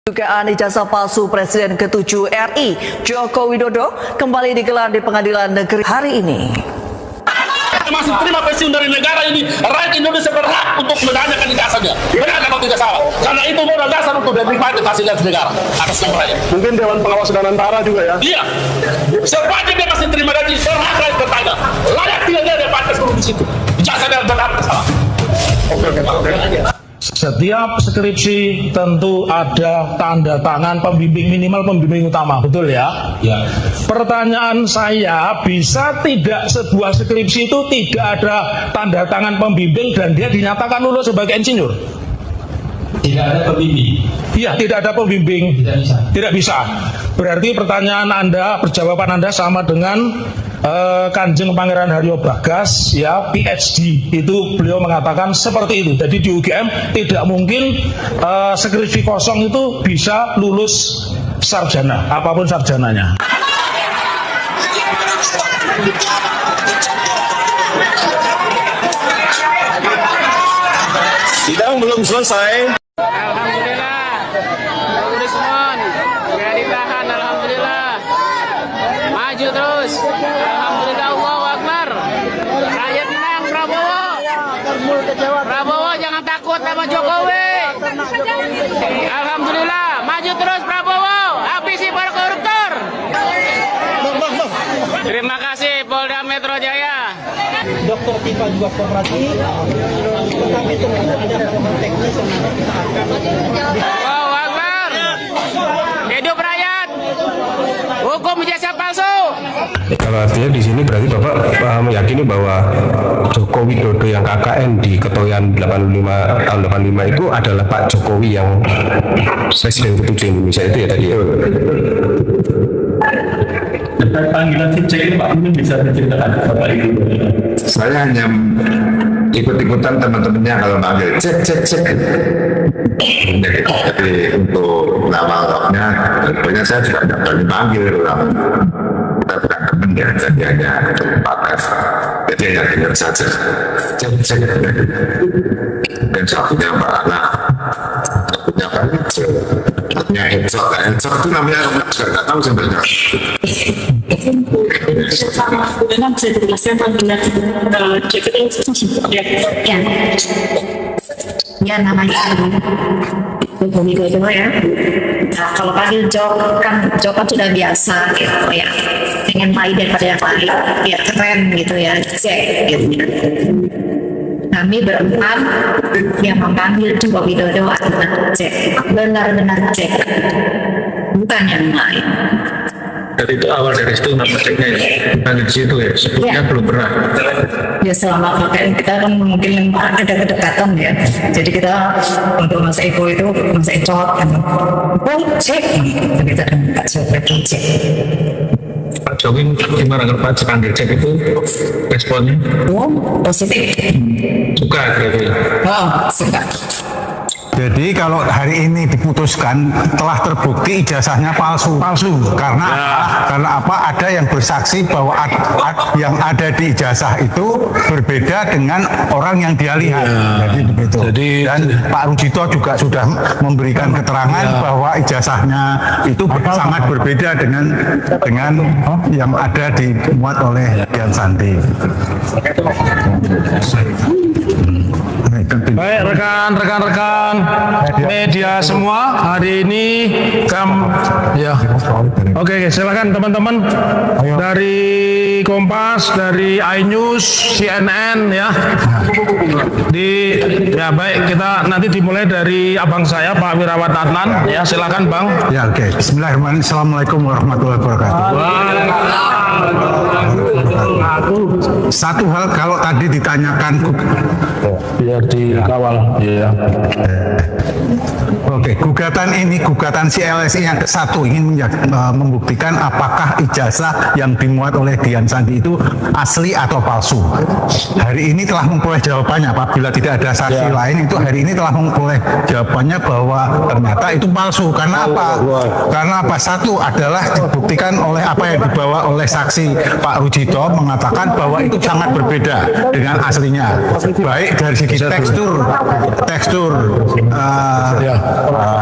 Dugaan ijazah palsu Presiden ke-7 RI Joko Widodo kembali digelar di Pengadilan Negeri hari ini. Masih terima pensiun dari negara ini, rakyat Indonesia berhak untuk menanyakan ijazahnya. Benar atau tidak salah? Karena itu modal dasar untuk menikmati fasilitas negara atas nama rakyat. Mungkin Dewan Pengawas dan Antara juga ya? Iya. Sepanjang dia masih terima gaji, berhak rakyat bertanya. Layak tidaknya dia pantas dulu di situ. Ijazah dan benar atau salah? Oke. Setiap skripsi tentu ada tanda tangan pembimbing, minimal pembimbing utama, betul ya? Ya. Pertanyaan saya, bisa tidak sebuah skripsi itu tidak ada tanda tangan pembimbing dan dia dinyatakan lulus sebagai insinyur? Tidak ada pembimbing. Iya, tidak ada pembimbing. Tidak bisa. Tidak bisa. Berarti pertanyaan Anda, jawaban Anda sama dengan Kanjeng Pangeran Haryo Bagas, ya, PhD, itu beliau mengatakan seperti itu. Jadi di UGM tidak mungkin skripsi kosong itu bisa lulus sarjana, apapun sarjananya. Sidang belum selesai. Alhamdulillah, Rismon nggak ditahan, alhamdulillah, maju terus, alhamdulillah, Allahu Akbar, rakyat menang, Prabowo jangan takut sama Jokowi, alhamdulillah, maju terus Prabowo, habisi para koruptor. Terima kasih Polda Metro Jaya. Dokter Tifa juga kooperatif, tetapi ternyata ada problem teknis yang harus kita angkat. Allahu Akbar, hidup rakyat, hukum ijazah palsu. Kalau artinya di sini berarti Bapak meyakini bahwa Joko Widodo yang KKN di Ketoyan 85 tahun 85 itu adalah Pak Jokowi yang Presiden ke-7 Indonesia itu ya tadi. Panggilan cek ini Pak mungkin bisa diceritakan Bapak Ibu. Saya hanya ikut-ikutan teman-temannya kalau panggil cek. Jadi untuk lawal-lawalnya, tentunya saya juga tidak berani panggil orang. Kita bukan teman ya, jadi hanya tempat jadi hanya dengar saja. Cek. Dan satunya Mbak Anak, satunya Pak Ejo, satunya Encok itu namanya juga nggak tahu sebenarnya. Memang bisa dijelaskan panggilan cek itu seperti apa? Ya namanya Joko Widodo ya. Nah, kalau panggil Jok kan sudah biasa gitu ya. Pengen main daripada yang lain, ya keren gitu ya. Cek gitu. Kami berempat yang memanggil Joko Widodo adalah cek, benar-benar cek, bukan yang lain. Dari itu awal dari situ nama ceknya bukan di situ ya, sebelumnya belum pernah. Ya selama pakai kita kan mungkin ada kedekatan ya, jadi kita untuk Mas Eko itu Mas Ecot kan, cek, kita dengan Pak Jokowi cek. Pak Jokowi gimana kalau Pak panggil cek itu responnya? Positif. Suka gitu. Oh, suka. Jadi kalau hari ini diputuskan telah terbukti ijazahnya palsu karena apa? Ada yang bersaksi bahwa yang ada di ijazah itu berbeda dengan orang yang dia lihat. Jadi begitu. Dan Pak Rudito juga sudah memberikan keterangan bahwa ijazahnya itu sangat berbeda dengan yang ada dimuat oleh Dian Santi. Baik rekan-rekan media semua, hari ini Oke, silakan teman-teman dari Kompas, dari iNews, CNN ya. Baik, kita nanti dimulai dari abang saya Pak Wirawan Adnan ya, silakan Bang. Ya, oke. Bismillahirrahmanirrahim. Assalamualaikum warahmatullahi wabarakatuh. Satu hal, kalau tadi ditanyakan biar dikawal ya. Oke, gugatan si LSI yang ke-1 ingin membuktikan apakah ijazah yang dimuat oleh Dian Sandi itu asli atau palsu. Hari ini telah memperoleh jawabannya. Apabila tidak ada saksi lain, itu hari ini telah memperoleh jawabannya bahwa ternyata itu palsu. Karena apa? Karena apa? Satu adalah dibuktikan oleh apa yang dibawa oleh saksi saksi Pak Rujito mengatakan bahwa itu sangat berbeda dengan aslinya, baik dari segi tekstur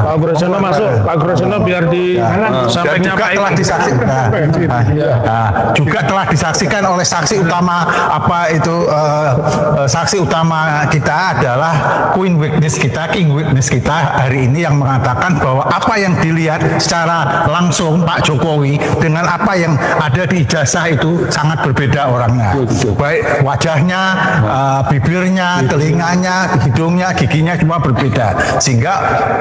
Pak Grojono masuk, Pak Grojono biar disampaikan juga telah disaksikan juga telah disaksikan oleh saksi utama saksi utama kita adalah King witness kita hari ini yang mengatakan bahwa apa yang dilihat secara langsung Pak Jokowi dengan apa yang ada di ijazah itu sangat berbeda orangnya, baik wajahnya, bibirnya, telinganya, hidungnya, giginya semua berbeda, sehingga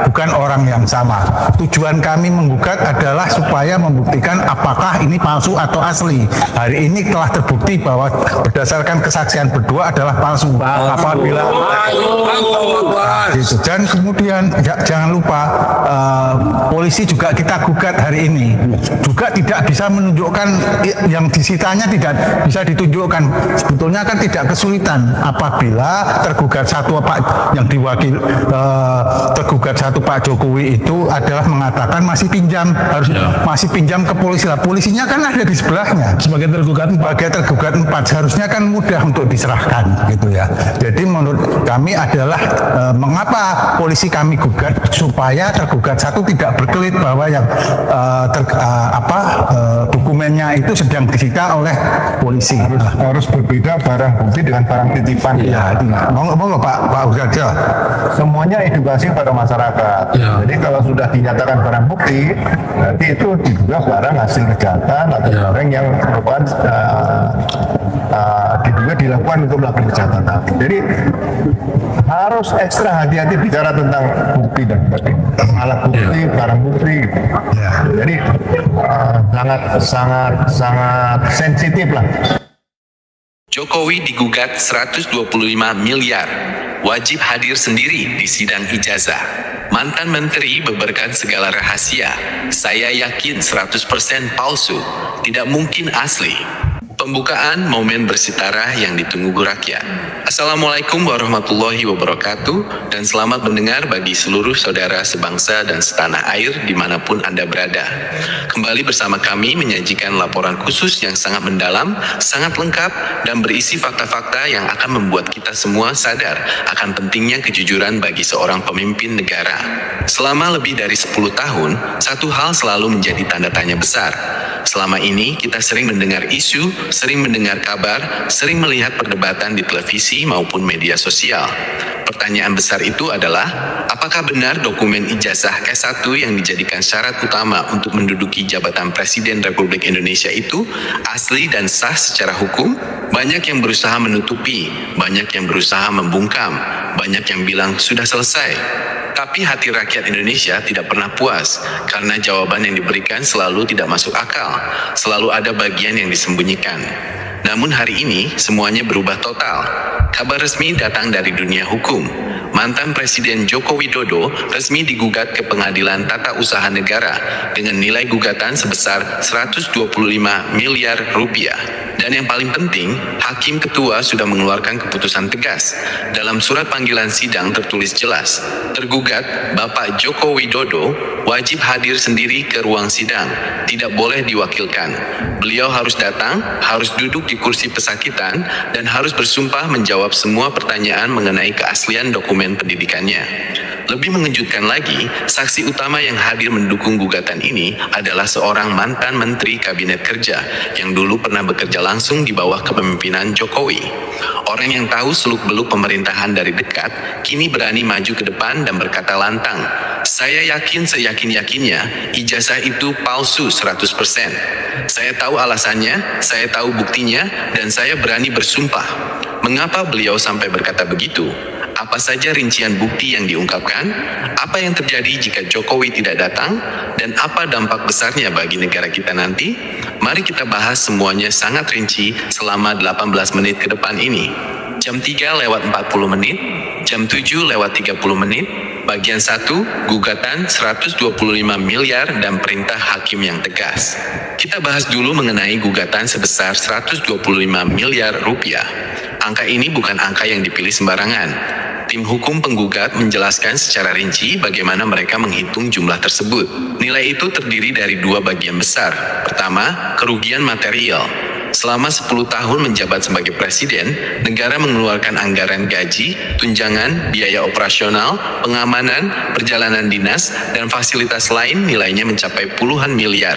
bukan orang yang sama. Tujuan kami menggugat adalah supaya membuktikan apakah ini palsu atau asli. Hari ini telah terbukti bahwa berdasarkan kesaksian berdua adalah palsu. Apabila dan kemudian jangan lupa polisi juga kita gugat hari ini juga tidak bisa menunjukkan yang disitanya, tidak bisa ditunjukkan. Sebetulnya kan tidak kesulitan apabila tergugat satu tergugat satu Pak Jokowi itu adalah mengatakan masih pinjam ke polisi. Lah polisinya kan ada di sebelahnya sebagai tergugat 4, seharusnya kan mudah untuk diserahkan gitu ya. Jadi menurut kami adalah mengapa polisi kami gugat supaya tergugat satu tidak berkelit bahwa yang dokumennya itu sedang disita oleh polisi. Harus berbeda barang bukti dengan barang titipan. Ya, monggo Pak Ugarjo. Semuanya edukasi pada masyarakat. Jadi kalau sudah dinyatakan barang bukti, nanti itu diduga barang hasil kejahatan atau barang yang merupakan diduga dilakukan untuk melakukan kejahatan. Jadi harus ekstra hati-hati bicara tentang bukti dan alat bukti, barang bukti. Jadi sangat sensitif lah. Jokowi digugat 125 miliar, wajib hadir sendiri di sidang ijazah. Mantan menteri beberkan segala rahasia. Saya yakin 100% palsu, tidak mungkin asli. Pembukaan momen bersitara yang ditunggu rakyat. Assalamualaikum warahmatullahi wabarakatuh, dan selamat mendengar bagi seluruh saudara sebangsa dan setanah air dimanapun Anda berada. Kembali bersama kami menyajikan laporan khusus yang sangat mendalam, sangat lengkap, dan berisi fakta-fakta yang akan membuat kita semua sadar akan pentingnya kejujuran bagi seorang pemimpin negara. Selama lebih dari 10 tahun, satu hal selalu menjadi tanda tanya besar. Selama ini kita sering mendengar isu, sering mendengar kabar, sering melihat perdebatan di televisi maupun media sosial. Pertanyaan besar itu adalah, apakah benar dokumen ijazah S1 yang dijadikan syarat utama untuk menduduki jabatan Presiden Republik Indonesia itu asli dan sah secara hukum? Banyak yang berusaha menutupi, banyak yang berusaha membungkam, banyak yang bilang sudah selesai. Tapi hati rakyat Indonesia tidak pernah puas, karena jawaban yang diberikan selalu tidak masuk akal, selalu ada bagian yang disembunyikan. Namun hari ini semuanya berubah total. Kabar resmi datang dari dunia hukum. Mantan Presiden Joko Widodo resmi digugat ke Pengadilan Tata Usaha Negara dengan nilai gugatan sebesar 125 miliar rupiah. Dan yang paling penting, Hakim Ketua sudah mengeluarkan keputusan tegas. Dalam surat panggilan sidang tertulis jelas, tergugat Bapak Joko Widodo wajib hadir sendiri ke ruang sidang, tidak boleh diwakilkan. Beliau harus datang, harus duduk di kursi pesakitan, dan harus bersumpah menjawab semua pertanyaan mengenai keaslian dokumen pendidikannya. Lebih mengejutkan lagi, saksi utama yang hadir mendukung gugatan ini adalah seorang mantan Menteri Kabinet Kerja yang dulu pernah bekerja langsung di bawah kepemimpinan Jokowi. Orang yang tahu seluk-beluk pemerintahan dari dekat, kini berani maju ke depan dan berkata lantang, saya yakin seyakin-yakinnya ijazah itu palsu 100%. Saya tahu alasannya, saya tahu buktinya, dan saya berani bersumpah. Mengapa beliau sampai berkata begitu? Apa saja rincian bukti yang diungkapkan? Apa yang terjadi jika Jokowi tidak datang? Dan apa dampak besarnya bagi negara kita nanti? Mari kita bahas semuanya sangat rinci selama 18 menit ke depan ini. Jam 3:40 menit, jam 7:30 menit, bagian 1, gugatan 125 miliar dan perintah hakim yang tegas. Kita bahas dulu mengenai gugatan sebesar 125 miliar rupiah. Angka ini bukan angka yang dipilih sembarangan. Tim hukum penggugat menjelaskan secara rinci bagaimana mereka menghitung jumlah tersebut. Nilai itu terdiri dari dua bagian besar. Pertama, kerugian material. Selama 10 tahun menjabat sebagai presiden, negara mengeluarkan anggaran gaji, tunjangan, biaya operasional, pengamanan, perjalanan dinas, dan fasilitas lain nilainya mencapai puluhan miliar.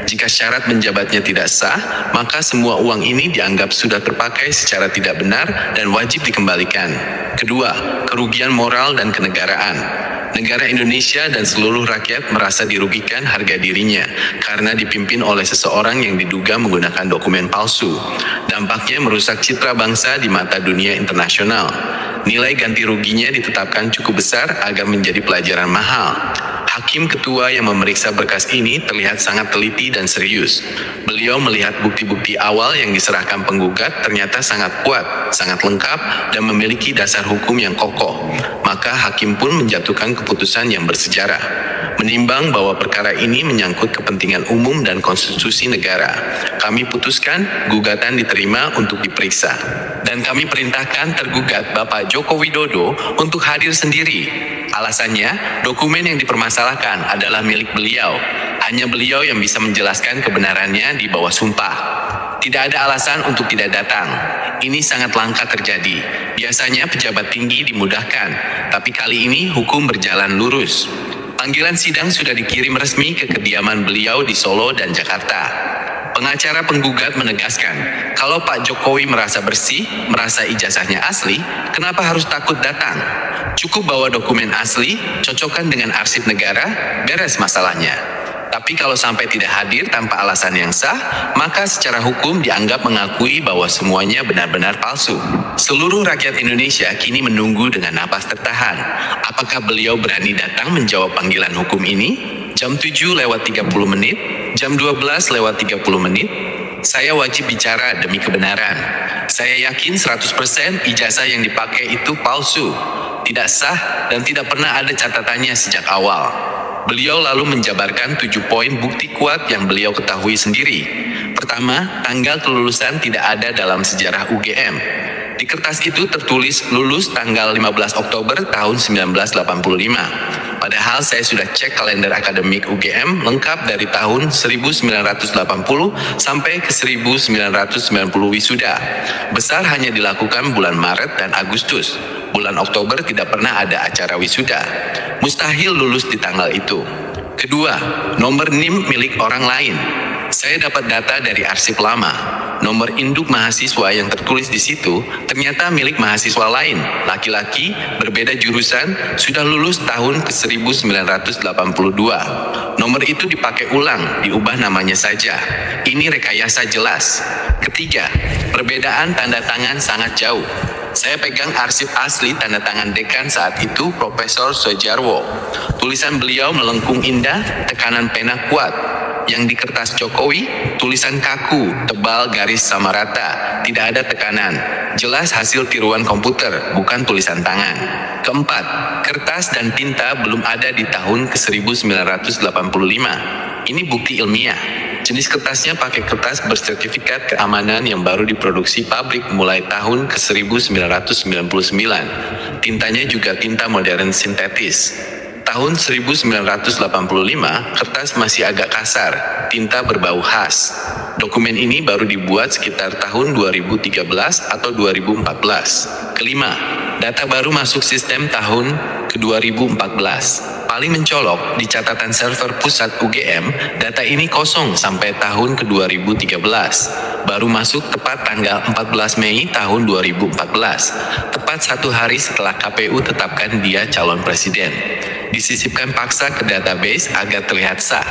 Jika syarat menjabatnya tidak sah, maka semua uang ini dianggap sudah terpakai secara tidak benar dan wajib dikembalikan. Kedua, kerugian moral dan kenegaraan. Negara Indonesia dan seluruh rakyat merasa dirugikan harga dirinya karena dipimpin oleh seseorang yang diduga menggunakan dokumen palsu. Dampaknya merusak citra bangsa di mata dunia internasional. Nilai ganti ruginya ditetapkan cukup besar agar menjadi pelajaran mahal. Hakim ketua yang memeriksa berkas ini terlihat sangat teliti dan serius. Beliau melihat bukti-bukti awal yang diserahkan penggugat ternyata sangat kuat, sangat lengkap, dan memiliki dasar hukum yang kokoh. Maka hakim pun menjatuhkan keputusan yang bersejarah. Menimbang bahwa perkara ini menyangkut kepentingan umum dan konstitusi negara, kami putuskan gugatan diterima untuk diperiksa. Dan kami perintahkan tergugat Bapak Joko Widodo untuk hadir sendiri. Alasannya, dokumen yang dipermasalahkan adalah milik beliau. Hanya beliau yang bisa menjelaskan kebenarannya di bawah sumpah. Tidak ada alasan untuk tidak datang. Ini sangat langka terjadi. Biasanya pejabat tinggi dimudahkan, tapi kali ini hukum berjalan lurus. Panggilan sidang sudah dikirim resmi ke kediaman beliau di Solo dan Jakarta. Pengacara penggugat menegaskan, kalau Pak Jokowi merasa bersih, merasa ijazahnya asli, kenapa harus takut datang? Cukup bawa dokumen asli, cocokkan dengan arsip negara, beres masalahnya. Tapi kalau sampai tidak hadir tanpa alasan yang sah, maka secara hukum dianggap mengakui bahwa semuanya benar-benar palsu. Seluruh rakyat Indonesia kini menunggu dengan napas tertahan. Apakah beliau berani datang menjawab panggilan hukum ini? Jam 7:30 menit, jam 12:30 menit, saya wajib bicara demi kebenaran. Saya yakin 100% ijazah yang dipakai itu palsu, tidak sah, dan tidak pernah ada catatannya sejak awal. Beliau lalu menjabarkan 7 poin bukti kuat yang beliau ketahui sendiri. Pertama, tanggal kelulusan tidak ada dalam sejarah UGM. Di kertas itu tertulis lulus tanggal 15 Oktober tahun 1985. Padahal saya sudah cek kalender akademik UGM lengkap dari tahun 1980 sampai ke 1990 wisuda. Besar hanya dilakukan bulan Maret dan Agustus. Bulan Oktober tidak pernah ada acara wisuda. Mustahil lulus di tanggal itu. Kedua, nomor NIM milik orang lain. Saya dapat data dari arsip lama. Nomor induk mahasiswa yang tertulis di situ ternyata milik mahasiswa lain, laki-laki, berbeda jurusan, sudah lulus tahun ke 1982. Nomor itu dipakai ulang, diubah namanya saja. Ini rekayasa jelas. Ketiga, perbedaan tanda tangan sangat jauh. Saya pegang arsip asli tanda tangan dekan saat itu Profesor Soejarwo. Tulisan beliau melengkung indah, tekanan pena kuat. Yang di kertas Jokowi, tulisan kaku, tebal, garis sama rata, tidak ada tekanan. Jelas hasil tiruan komputer, bukan tulisan tangan. Keempat, kertas dan tinta belum ada di tahun ke 1985. Ini bukti ilmiah. Jenis kertasnya pakai kertas bersertifikat keamanan yang baru diproduksi pabrik mulai tahun ke 1999. Tintanya juga tinta modern sintetis. Tahun 1985, kertas masih agak kasar, tinta berbau khas. Dokumen ini baru dibuat sekitar tahun 2013 atau 2014. Kelima, data baru masuk sistem tahun ke 2014. Paling mencolok, di catatan server pusat UGM, data ini kosong sampai tahun ke 2013. Baru masuk tepat tanggal 14 Mei tahun 2014. Tepat 1 hari setelah KPU tetapkan dia calon presiden. Disisipkan paksa ke database agar terlihat sah.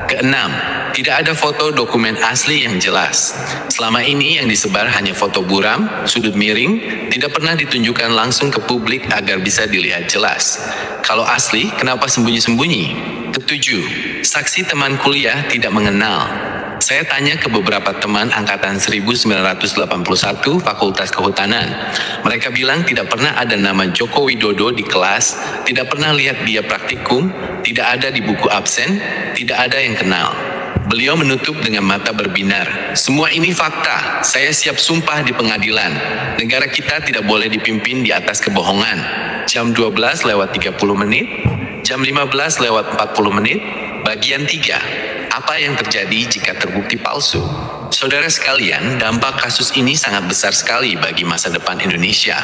Keenam, tidak ada foto dokumen asli yang jelas. Selama ini yang disebar hanya foto buram, sudut miring, tidak pernah ditunjukkan langsung ke publik agar bisa dilihat jelas. Kalau asli, kenapa sembunyi-sembunyi? Ketujuh, saksi teman kuliah tidak mengenal. Saya tanya ke beberapa teman angkatan 1981 Fakultas Kehutanan. Mereka bilang tidak pernah ada nama Joko Widodo di kelas, tidak pernah lihat dia praktikum, tidak ada di buku absen, tidak ada yang kenal. Beliau menutup dengan mata berbinar. Semua ini fakta, saya siap sumpah di pengadilan. Negara kita tidak boleh dipimpin di atas kebohongan. jam 12:30, jam 15:40. Bagian 3. Apa yang terjadi jika terbukti palsu? Saudara sekalian, dampak kasus ini sangat besar sekali bagi masa depan Indonesia.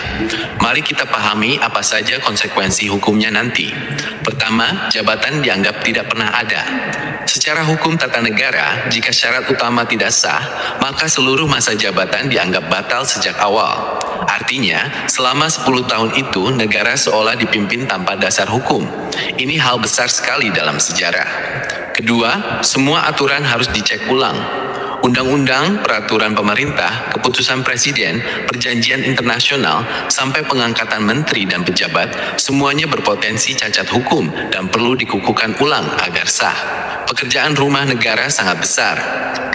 Mari kita pahami apa saja konsekuensi hukumnya nanti. Pertama, jabatan dianggap tidak pernah ada. Secara hukum tata negara, jika syarat utama tidak sah, maka seluruh masa jabatan dianggap batal sejak awal. Artinya, selama 10 tahun itu negara seolah dipimpin tanpa dasar hukum. Ini hal besar sekali dalam sejarah. Kedua, semua aturan harus dicek ulang. Undang-undang, peraturan pemerintah, keputusan presiden, perjanjian internasional, sampai pengangkatan menteri dan pejabat, semuanya berpotensi cacat hukum dan perlu dikukuhkan ulang agar sah. Pekerjaan rumah negara sangat besar.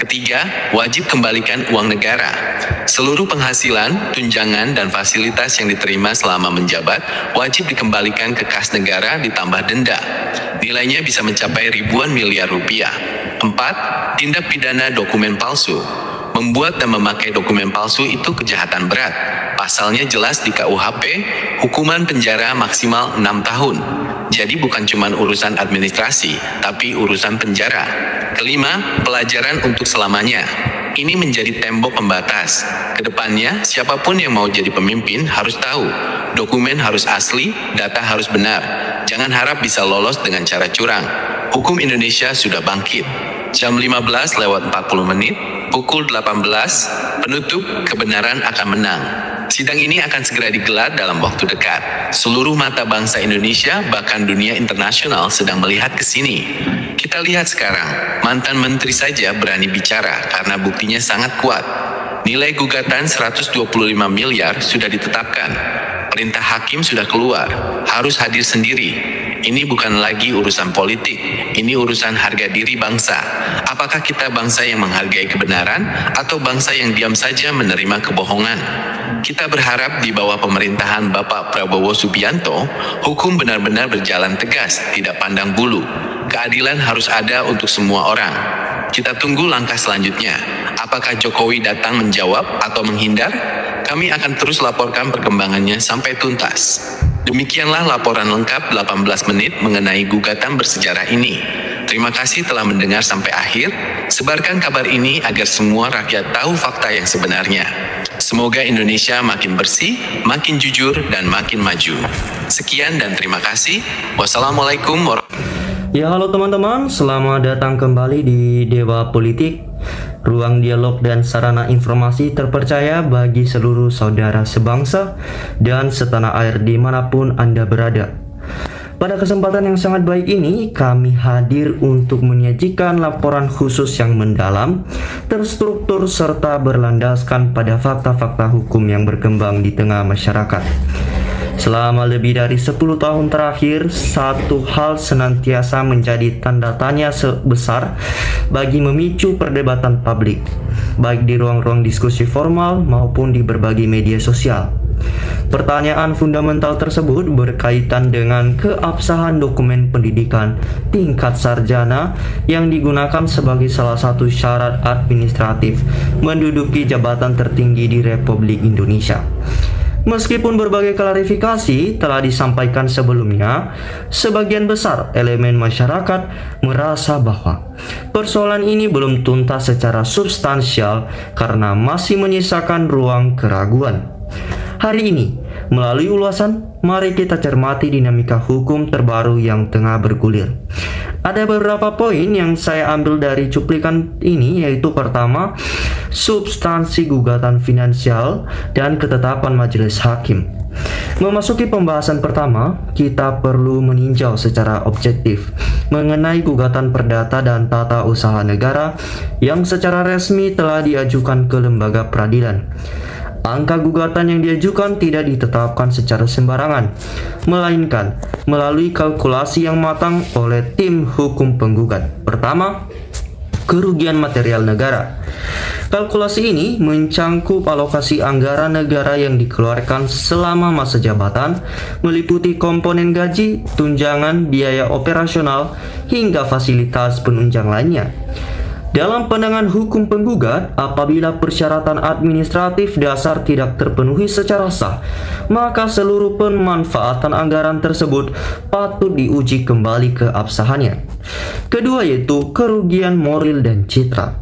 Ketiga, wajib kembalikan uang negara. Seluruh penghasilan, tunjangan, dan fasilitas yang diterima selama menjabat wajib dikembalikan ke kas negara ditambah denda. Nilainya bisa mencapai ribuan miliar rupiah. 4. Tindak pidana dokumen palsu. Membuat dan memakai dokumen palsu itu kejahatan berat. Pasalnya jelas di KUHP, hukuman penjara maksimal 6 tahun. Jadi bukan cuma urusan administrasi, tapi urusan penjara. Kelima, pelajaran untuk selamanya. Ini menjadi tembok pembatas. Kedepannya, siapapun yang mau jadi pemimpin harus tahu, dokumen harus asli, data harus benar. Jangan harap bisa lolos dengan cara curang. Hukum Indonesia sudah bangkit. Jam 15:40, pukul 18, penutup kebenaran akan menang. Sidang ini akan segera digelar dalam waktu dekat. Seluruh mata bangsa Indonesia, bahkan dunia internasional sedang melihat ke sini. Kita lihat sekarang, mantan menteri saja berani bicara karena buktinya sangat kuat. Nilai gugatan 125 miliar sudah ditetapkan. Perintah hakim sudah keluar, harus hadir sendiri. Ini bukan lagi urusan politik, ini urusan harga diri bangsa. Apakah kita bangsa yang menghargai kebenaran atau bangsa yang diam saja menerima kebohongan? Kita berharap di bawah pemerintahan Bapak Prabowo Subianto, hukum benar-benar berjalan tegas, tidak pandang bulu. Keadilan harus ada untuk semua orang. Kita tunggu langkah selanjutnya. Apakah Jokowi datang menjawab atau menghindar? Kami akan terus laporkan perkembangannya sampai tuntas. Demikianlah laporan lengkap 18 menit mengenai gugatan bersejarah ini. Terima kasih telah mendengar sampai akhir. Sebarkan kabar ini agar semua rakyat tahu fakta yang sebenarnya. Semoga Indonesia makin bersih, makin jujur, dan makin maju. Sekian dan terima kasih. Wassalamualaikum warahmatullahi. Ya, halo teman-teman, selamat datang kembali di Dewa Politik, ruang dialog dan sarana informasi terpercaya bagi seluruh saudara sebangsa dan setanah air dimanapun Anda berada. Pada kesempatan yang sangat baik ini, kami hadir untuk menyajikan laporan khusus yang mendalam, terstruktur, serta berlandaskan pada fakta-fakta hukum yang berkembang di tengah masyarakat. Selama lebih dari 10 tahun terakhir, satu hal senantiasa menjadi tanda tanya sebesar bagi memicu perdebatan publik, baik di ruang-ruang diskusi formal maupun di berbagai media sosial. Pertanyaan fundamental tersebut berkaitan dengan keabsahan dokumen pendidikan tingkat sarjana yang digunakan sebagai salah satu syarat administratif menduduki jabatan tertinggi di Republik Indonesia. Meskipun berbagai klarifikasi telah disampaikan sebelumnya, sebagian besar elemen masyarakat merasa bahwa persoalan ini belum tuntas secara substansial karena masih menyisakan ruang keraguan. Hari ini, melalui ulasan, mari kita cermati dinamika hukum terbaru yang tengah bergulir. Ada beberapa poin yang saya ambil dari cuplikan ini, yaitu pertama, substansi gugatan finansial dan ketetapan majelis hakim. Memasuki pembahasan pertama, kita perlu meninjau secara objektif mengenai gugatan perdata dan tata usaha negara yang secara resmi telah diajukan ke lembaga peradilan. Angka gugatan yang diajukan tidak ditetapkan secara sembarangan, melainkan melalui kalkulasi yang matang oleh tim hukum penggugat. Pertama, kerugian material negara. Kalkulasi ini mencangkup alokasi anggaran negara yang dikeluarkan selama masa jabatan, meliputi komponen gaji, tunjangan, biaya operasional, hingga fasilitas penunjang lainnya. Dalam pandangan hukum penggugat, apabila persyaratan administratif dasar tidak terpenuhi secara sah, maka seluruh pemanfaatan anggaran tersebut patut diuji kembali keabsahannya. Kedua yaitu kerugian moral dan citra.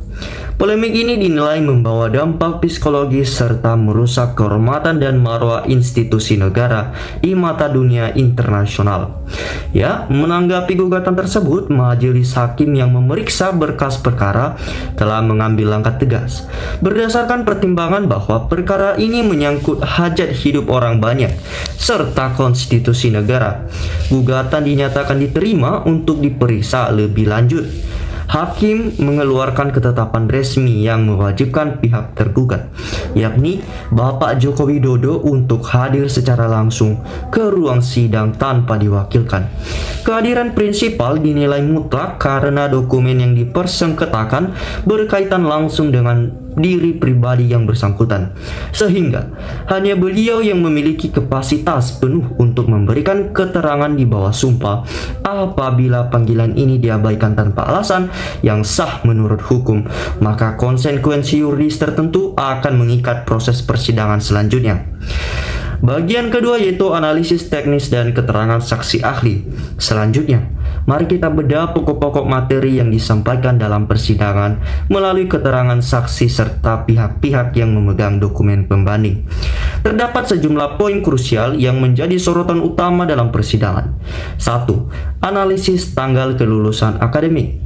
Polemik ini dinilai membawa dampak psikologis serta merusak kehormatan dan marwah institusi negara di mata dunia internasional. Ya, menanggapi gugatan tersebut, majelis hakim yang memeriksa berkas perkara telah mengambil langkah tegas berdasarkan pertimbangan bahwa perkara ini menyangkut hajat hidup orang banyak serta konstitusi negara. Gugatan dinyatakan diterima untuk diperiksa lebih lanjut. Hakim mengeluarkan ketetapan resmi yang mewajibkan pihak tergugat, yakni Bapak Joko Widodo untuk hadir secara langsung ke ruang sidang tanpa diwakilkan. Kehadiran prinsipal dinilai mutlak karena dokumen yang dipersengketakan berkaitan langsung dengan diri pribadi yang bersangkutan, sehingga hanya beliau yang memiliki kapasitas penuh untuk memberikan keterangan di bawah sumpah. Apabila panggilan ini diabaikan tanpa alasan yang sah menurut hukum, maka konsekuensi yuridis tertentu akan mengikat proses persidangan selanjutnya. Bagian kedua yaitu analisis teknis dan keterangan saksi ahli. Selanjutnya, mari kita bedah pokok-pokok materi yang disampaikan dalam persidangan melalui keterangan saksi serta pihak-pihak yang memegang dokumen pembanding. Terdapat sejumlah poin krusial yang menjadi sorotan utama dalam persidangan. 1. Analisis tanggal kelulusan akademik.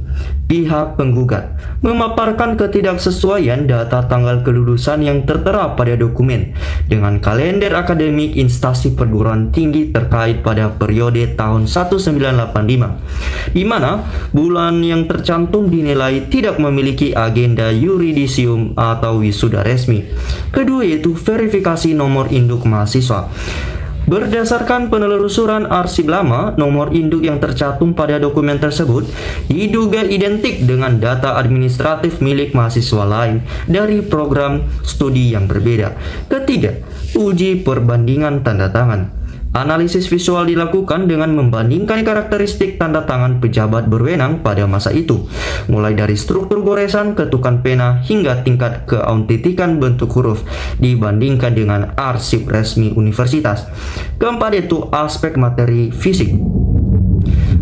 Pihak penggugat memaparkan ketidaksesuaian data tanggal kelulusan yang tertera pada dokumen dengan kalender akademik instansi perguruan tinggi terkait pada periode tahun 1985, di mana bulan yang tercantum dinilai tidak memiliki agenda yuridisium atau wisuda resmi. Kedua yaitu verifikasi nomor induk mahasiswa. Berdasarkan penelusuran arsip lama, nomor induk yang tercantum pada dokumen tersebut diduga identik dengan data administratif milik mahasiswa lain dari program studi yang berbeda. Ketiga, uji perbandingan tanda tangan. Analisis visual dilakukan dengan membandingkan karakteristik tanda tangan pejabat berwenang pada masa itu, mulai dari struktur goresan, ketukan pena, hingga tingkat keautentikan bentuk huruf dibandingkan dengan arsip resmi universitas. Keempat yaitu aspek materi fisik,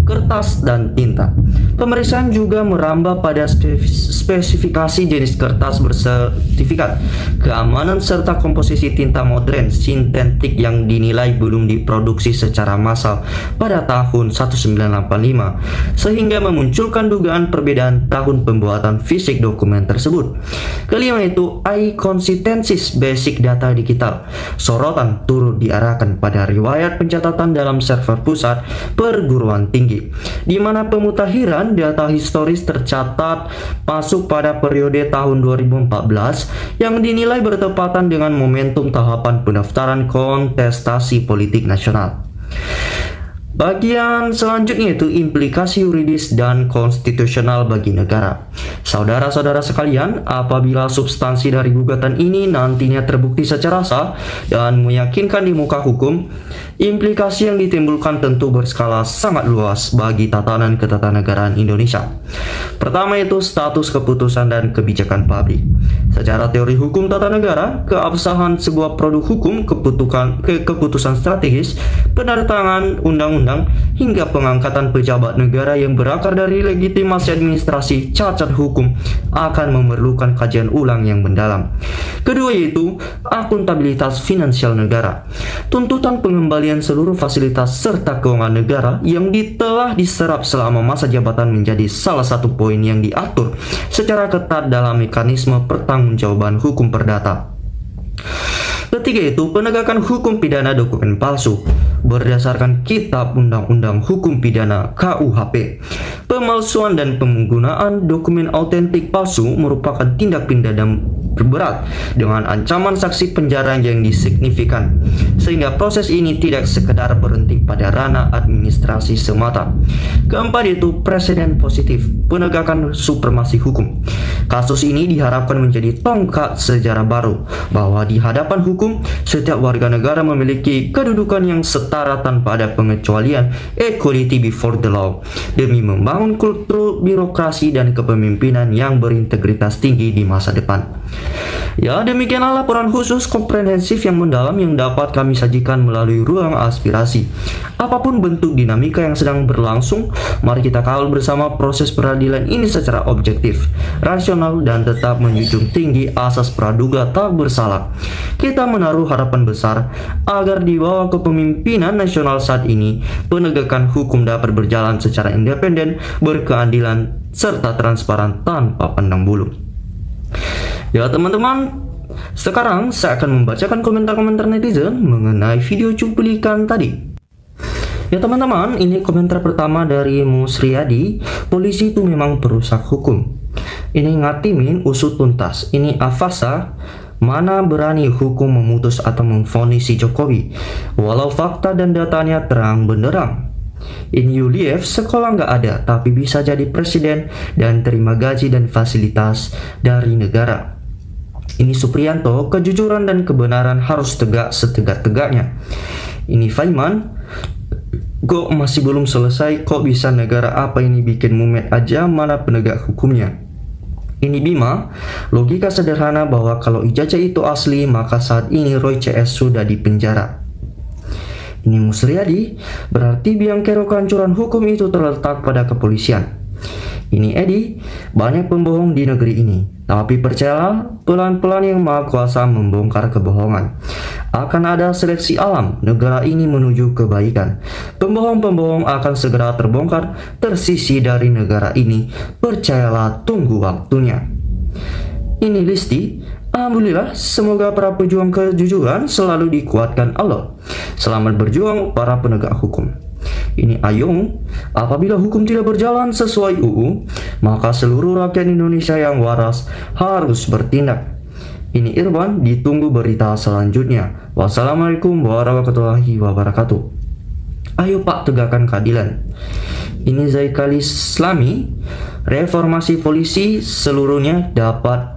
kertas dan tinta. Pemeriksaan juga merambah pada spesifikasi jenis kertas bersertifikat keamanan serta komposisi tinta modern sintetik yang dinilai belum diproduksi secara massal pada tahun 1985, sehingga memunculkan dugaan perbedaan tahun pembuatan fisik dokumen tersebut. Kelima itu inconsistencies basic data digital. Sorotan turut diarahkan pada riwayat pencatatan dalam server pusat perguruan tinggi, di mana pemutakhiran data historis tercatat masuk pada periode tahun 2014 yang dinilai bertepatan dengan momentum tahapan pendaftaran kontestasi politik nasional. Bagian selanjutnya itu implikasi yuridis dan konstitusional bagi negara. Saudara-saudara sekalian, apabila substansi dari gugatan ini nantinya terbukti secara sah dan meyakinkan di muka hukum, implikasi yang ditimbulkan tentu berskala sangat luas bagi tatanan ketatanegaraan Indonesia. Pertama itu status keputusan dan kebijakan publik. Secara teori hukum tata negara, keabsahan sebuah produk hukum, keputusan strategis, penertangan undang-undang, hingga pengangkatan pejabat negara yang berakar dari legitimasi administrasi cacat hukum akan memerlukan kajian ulang yang mendalam. Kedua yaitu akuntabilitas finansial negara. Tuntutan pengembalian seluruh fasilitas serta keuangan negara yang telah diserap selama masa jabatan menjadi salah satu poin yang diatur secara ketat dalam mekanisme pertanggungjawaban hukum perdata. Ketiga itu penegakan hukum pidana dokumen palsu. Berdasarkan Kitab Undang-Undang Hukum Pidana KUHP, pemalsuan dan penggunaan dokumen autentik palsu merupakan tindak pidana berat dengan ancaman sanksi penjara yang signifikan, sehingga proses ini tidak sekedar berhenti pada ranah administrasi semata. Keempat itu presiden positif, penegakan supremasi hukum. Kasus ini diharapkan menjadi tongkat sejarah baru bahwa di hadapan hukum setiap warga negara memiliki kedudukan yang setara tanpa ada pengecualian, equality before the law, demi membangun kultur birokrasi dan kepemimpinan yang berintegritas tinggi di masa depan. Ya, demikianlah laporan khusus komprehensif yang mendalam yang dapat kami sajikan melalui ruang aspirasi. Apapun bentuk dinamika yang sedang berlangsung, mari kita kawal bersama proses peradilan ini secara objektif, rasional, dan tetap menjunjung tinggi asas praduga tak bersalah. Kita menaruh harapan besar agar di bawah kepemimpinan nasional saat ini, penegakan hukum dapat berjalan secara independen, berkeadilan, serta transparan tanpa pandang bulu. Ya teman-teman, sekarang saya akan membacakan komentar-komentar netizen mengenai video cuplikan tadi. Ya teman-teman, ini komentar pertama dari Musriyadi. Polisi itu memang perusak hukum. Ini ngatimin usut tuntas. Ini Afasa. Mana berani hukum memutus atau memvonis si Jokowi, walau fakta dan datanya terang benderang. Ini Yuliev, sekolah nggak ada tapi bisa jadi presiden dan terima gaji dan fasilitas dari negara. Ini Supriyanto, kejujuran dan kebenaran harus tegak setegak-tegaknya. Ini Faiman, kok masih belum selesai, kok bisa negara apa ini bikin mumet aja, mana penegak hukumnya. Ini Bima, logika sederhana bahwa kalau ijazah itu asli, maka saat ini Roy CS sudah dipenjara. Ini Musriyadi, berarti biang kerok kehancuran hukum itu terletak pada kepolisian. Ini Edi, banyak pembohong di negeri ini, tapi percayalah, pelan-pelan yang maha kuasa membongkar kebohongan. Akan ada seleksi alam, negara ini menuju kebaikan. Pembohong-pembohong akan segera terbongkar, tersisi dari negara ini. Percayalah, tunggu waktunya. Ini Listi, alhamdulillah, semoga para pejuang kejujuran selalu dikuatkan Allah. Selamat berjuang para penegak hukum. Ini Ayung, apabila hukum tidak berjalan sesuai UU, maka seluruh rakyat Indonesia yang waras harus bertindak. Ini Irwan, ditunggu berita selanjutnya. Wassalamualaikum warahmatullahi wabarakatuh. Ayo Pak, tegakkan keadilan. Ini Zaikali Islami, reformasi polisi seluruhnya dapat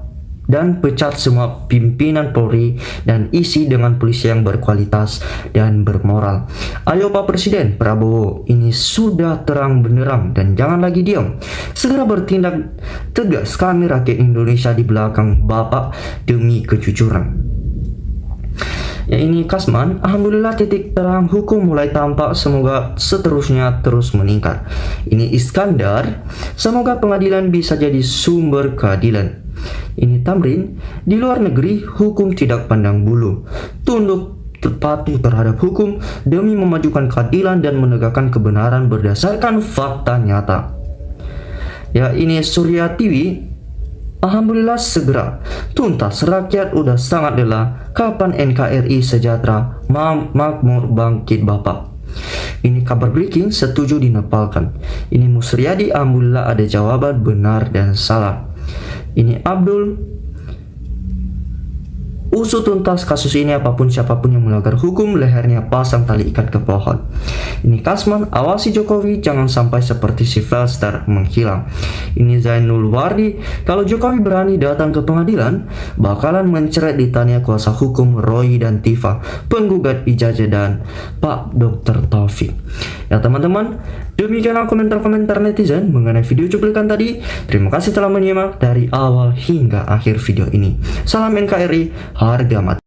dan pecat semua pimpinan Polri dan isi dengan polisi yang berkualitas dan bermoral. Ayo Pak Presiden Prabowo, ini sudah terang benderang dan jangan lagi diam. Segera bertindak tegas, kami rakyat Indonesia di belakang Bapak demi kejujuran. Ya ini Kasman, alhamdulillah titik terang hukum mulai tampak, semoga seterusnya terus meningkat. Ini Iskandar, semoga pengadilan bisa jadi sumber keadilan. Ini Tamrin, di luar negeri hukum tidak pandang bulu, tunduk patuh terhadap hukum demi memajukan keadilan dan menegakkan kebenaran berdasarkan fakta nyata. Ya ini Surya TV, alhamdulillah segera tuntas, rakyat udah sangat lelah, kapan NKRI sejahtera, makmur bangkit Bapak. Ini kabar breaking, setuju dinepalkan. Ini Musriyadi, alhamdulillah ada jawaban benar dan salah. Ini Abdul, usut tuntas kasus ini, apapun siapapun yang melanggar hukum, lehernya pasang tali ikat ke pohon. Ini Kasman, awasi Jokowi jangan sampai seperti si Velster menghilang. Ini Zainul Wardi, kalau Jokowi berani datang ke pengadilan, bakalan menceret ditanya kuasa hukum Roy dan Tifa, penggugat ijazah dan Pak Dr. Taufik. Ya teman-teman, demikianlah komentar-komentar netizen mengenai video cuplikan tadi. Terima kasih telah menyimak dari awal hingga akhir video ini. Salam NKRI, harga mati.